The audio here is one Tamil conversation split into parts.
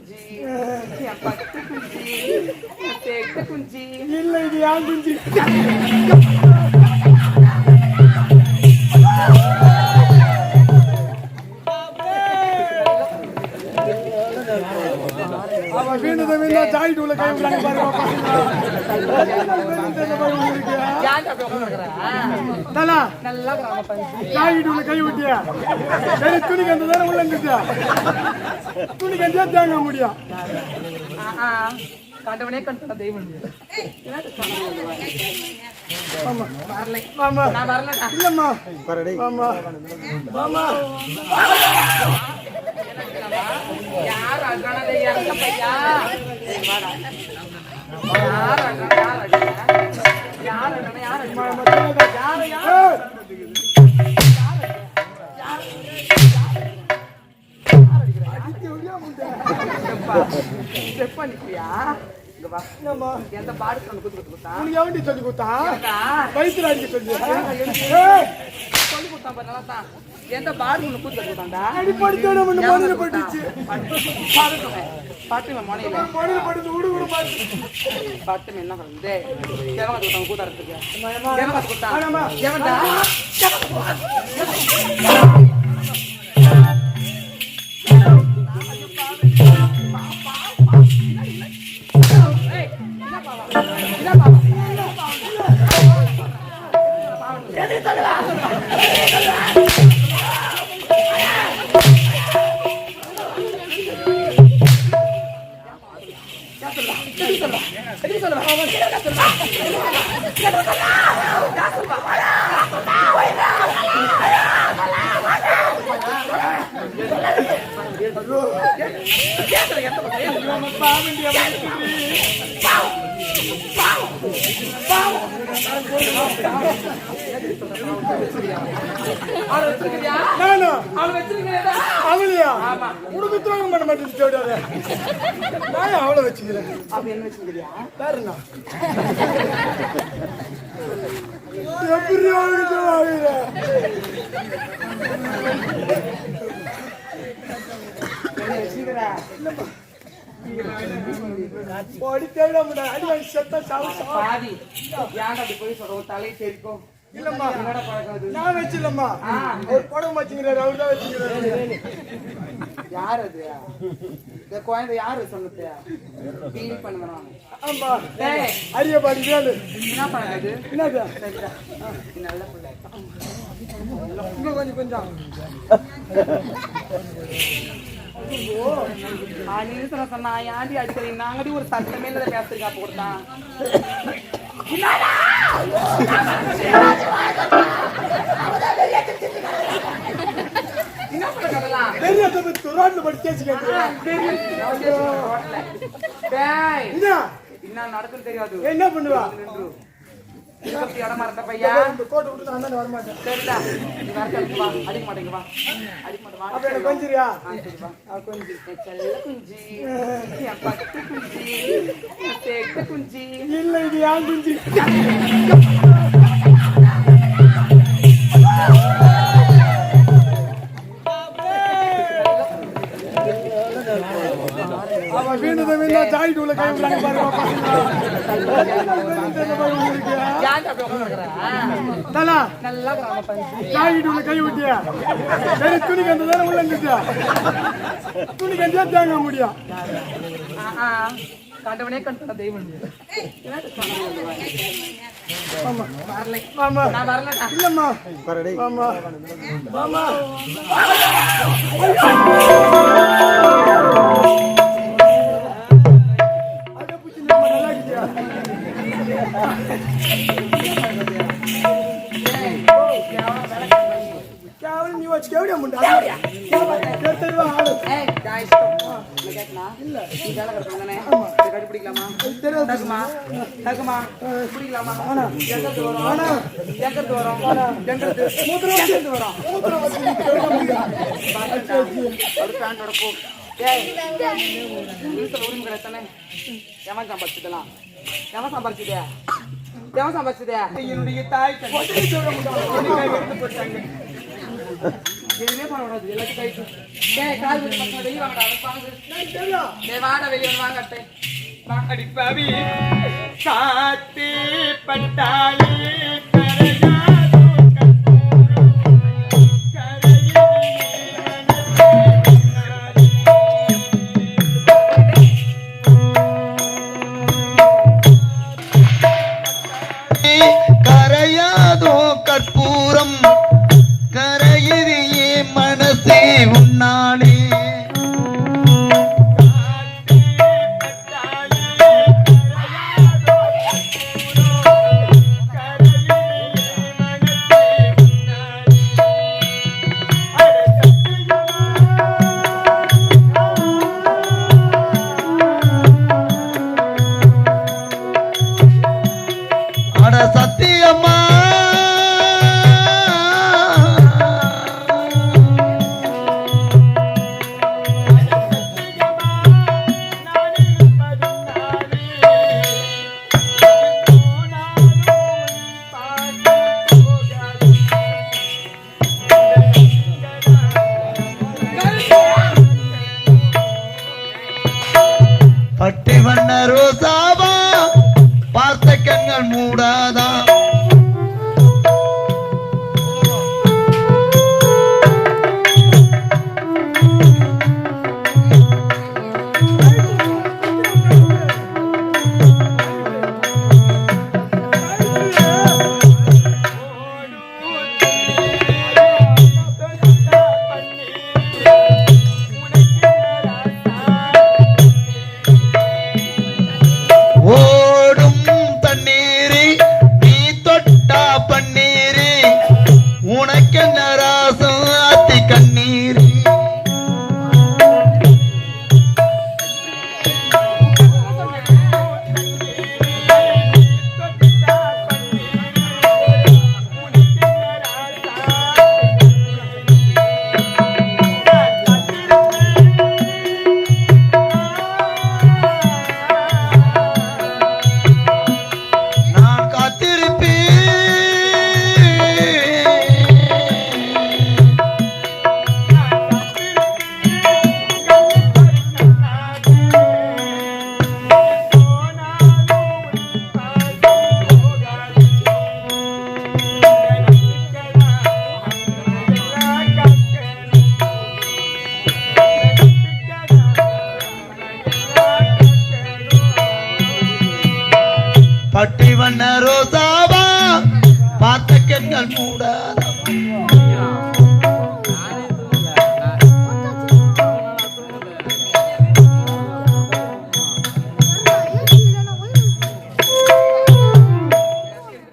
குஞ்சி என் பத்து குஞ்சி என் தேக்க குஞ்சி இல்ல இது யான் குஞ்சி அவ வீணத வீணா ஜாய் டூல கை விடுறாங்க பாருங்க யான் அப்படி உட்கார்றா தலா நல்லா கிராம பஞ்சி ஜாய் டூல கை விட்டியா சரி துணி கந்த தான உள்ள நிக்குதா துணி கந்தா தாங்க முடியும் கண்டவனே கண்ட தெய்வம் மாமா வரலை மாமா நான் வரலடா இல்லம்மா வரடே மாமா மாமா யார் அங்கனதே எங்க பையா யார் அங்கன யார் அங்கன யார் எந்த பாடு கொடுத்தா சொல்லி கொடுத்தா வயிற்றுல அடிக்க சொல்லி சொல்லி கொடுத்தான் பாரு நல்லா தான் எந்த பாடு ஒண்ணு கூத்து கொடுத்தாண்டா அடிப்படித்தோட ஒண்ணு மதுரை பட்டுச்சு பாட்டு மொனையில மதுரை பட்டுச்சு உடுகுடு பாட்டு பாட்டு என்ன பண்ணுது தேவங்க கொடுத்தாங்க கூத்தாரத்துக்கு தேவங்க கொடுத்தாங்க தேவன்டா அவளையா உனக்கு துரோகம் பண்ண மாட்டேன் நான் அவளை வச்சுக்கிறேன் அப்படி என்ன வச்சுக்கிறியா பாருண்ணா எப்படி போடி தேட முடியாது அடி வாங்கி செத்தா பாதி ஏன் அப்படி போய் சொல்றோம் தலை தெரிக்கும் இல்லம்மா நான் வச்சிடலம்மா ஒரு படம் வச்சுக்கிறாரு அவர் தான் வச்சுக்கிறாரு யார் அது இந்த குழந்தை யாரு சொன்னது ஃபீல் பண்ணுவாங்க ஆமா அரிய பாடி வேலு என்ன பண்ணது என்னது சரிடா நல்ல பிள்ளை இன்னும் கொஞ்சம் சொன்னா ஏன்டி அடிக்கிறீங்க நாங்கடி ஒரு சட்டமே இல்லாத பேசுறீங்க அப்ப கொடுத்தான் என்ன பண்ண கதலாம் என்ன நடக்குன்னு தெரியாது என்ன பண்ணுவா இடம் மறந்த பையா கோட்டை விட்டு நான் வரமாட்டேன் சரிடா நீ வா அடிக்க மாட்டேங்க வா அடிக்க மாட்டேன் அப்ப எனக்கு கொஞ்சிரியா கொஞ்சி செல்ல குஞ்சி என் பத்து குஞ்சி என் தேக்க குஞ்சி இல்ல இது யான் குஞ்சி அவ வீணத வீணா ஜாய் டூல கை விடுறாங்க பாருங்க யான் அப்படி உட்கார்றா தலா நல்லா கிராம பஞ்சி ஜாய் டூல கை விட்டியா சரி துணி கந்த தான உள்ள நிக்குதா துணி கந்தா தாங்க முடியும் கண்டவனே கண்ட தெய்வம் மாமா வரலை மாமா நான் வரலடா இல்லம்மா வரடே மாமா மாமா அட புச்சி நம்ம நல்லா கிட்டியா கேவல நீ வச்சு கேவடியா முண்டா கேட்டதுவா ஆளு ஏய் गाइस मैं கேட்கனா இல்ல நீ வேலை கறக்கறானே இது கட்டி பிடிக்கலாமா தகுமா தகுமா பிடிக்கலாமா ஆனா எங்கது வரும் ஆனா எங்கது வரும் ஆனா எங்கது மூத்திரம் வரும் மூத்திரம் வந்து கேட்க முடியாது ஒரு பேண்டோட போ ஏய் நீங்க ஊரின் கரெக்டானே எவன் சம்பாதிச்சதலாம் எவன் சம்பாதிச்சதே எவன் சம்பாதிச்சதே என்னுடைய தாய் கை சொல்ல முடியாது எடுத்து போட்டாங்க எதுவுமே பண்ணக்கூடாது எல்லாத்தையும் கைட்டு டேய் கால் வச்சு பசங்க வெளியே வாங்கடா வாங்க டேய் வாடா வெளியே வாங்க அட்டை அடி பாவி சாத்தி பட்டாளி கரையாதோ கரையாதோ கற்பூரம் கரையிறியே மனசே உன்னாலே சத்தியம்மா பட்டி வண்ண ரோசாவா பார்த்த கண்கள் மூடாதா ஓடும் தண்ணீரே நீ தொட்டா பன்னீரே உனக்கென்ன ராசம் ஆத்தி கண்ணீரே நான் காத்திருப்பேன் பட்டி வண்ண ரோசாவா பார்த்த கண்கள் மூடாதா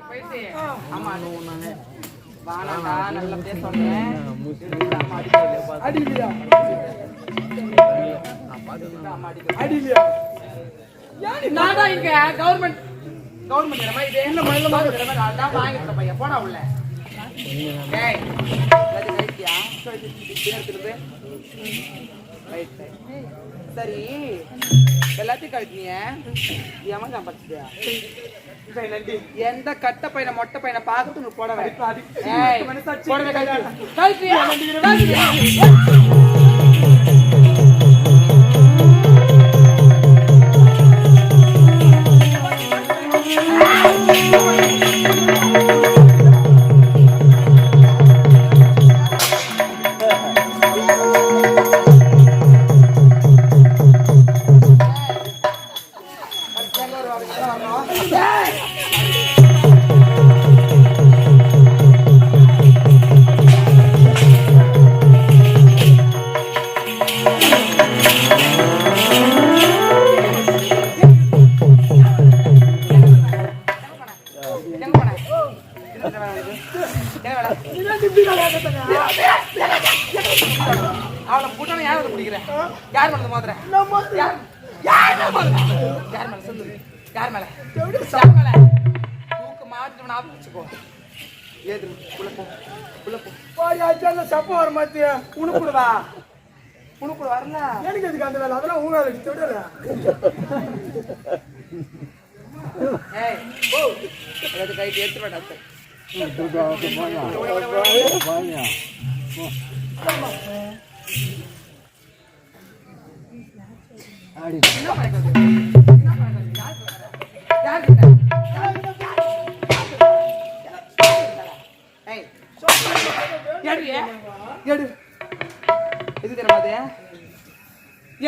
போயிட்டு ஆமா வானாடா நல்ல பேர் சொன்னேன் அடிலியா அம்மா அடிக்க அடிலியா நான் தான் இங்க கவர்மெண்ட் இது என்ன மயில மாதிரி நான் தான் வாங்கிட்டேன் பையன் போடா உள்ள ஏய் எல்லாத்தையும் கைட்டியா எடுத்துட்டு ரைட் சரி எல்லாத்தையும் கழட்டினிய ஏமா நான் படிச்சிட்டியா எந்த கட்ட பையனை மொட்டை பையனை பார்த்துட்டு உனக்கு போடவே போடவே கழட்டியா அவளை கூட்டான யார் பிடிக்கிறேன் யார் மேல மோதுறேன் யார் மேல சொல்லு யார் மேல தூக்கு மாட்டு ஆப்பிச்சுக்கோ ஏது உள்ள போ சப்ப வர மாத்தியா உனக்குடுவா உனக்குடு வரல எனக்கு எதுக்கு அந்த வேலை அதெல்லாம் உங்க வேலைக்கு தொடல ஏய் ஓ அது கைட்டு எடுத்து வேண்டாம் என்ன பழக்கம் இது? என்ன பழக்கம் இது? யார் கிட்ட? ஏய், எடுறியே? எடு. எது தெரியுமா அது?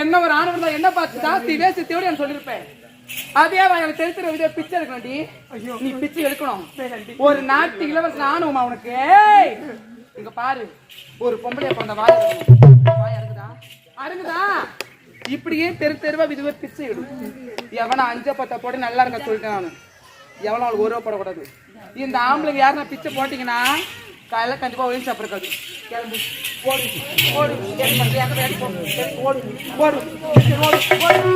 என்ன ஒரு ஆணவம் தான் என்ன பார்த்து ஜாஸ்தி வேசத்தோடு நான் சொல்லியிருப்பேன். அதே எனக்கு தெரிஞ்சிட வித பிச்சை எடுக்கணும்டி. நீ பிச்சை எடுக்கணும். ஒரு நாட்டு இளவரசன் ஆணுமா உனக்கு? இங்க பாரு, ஒரு பொம்பளைய பிறந்த வாய் அருகுதா அருகுதா இப்படியே தெருவா விதுவ பிச்சை எடு. எவனா 5-10 போட்டு நல்லா இருக்க சொல்லிட்டேன் நானு. எவனும் அவளுக்கு ஒரு போடக்கூடாது. இந்த ஆம்பளைங்க யாருன்னா பிச்சை போட்டீங்கன்னா காலையில கண்டிப்பா ஒழிஞ்சு சாப்பிடுறது. கிளம்பு, ஓடு ஓடு, ஓடு ஓடு ஓடு.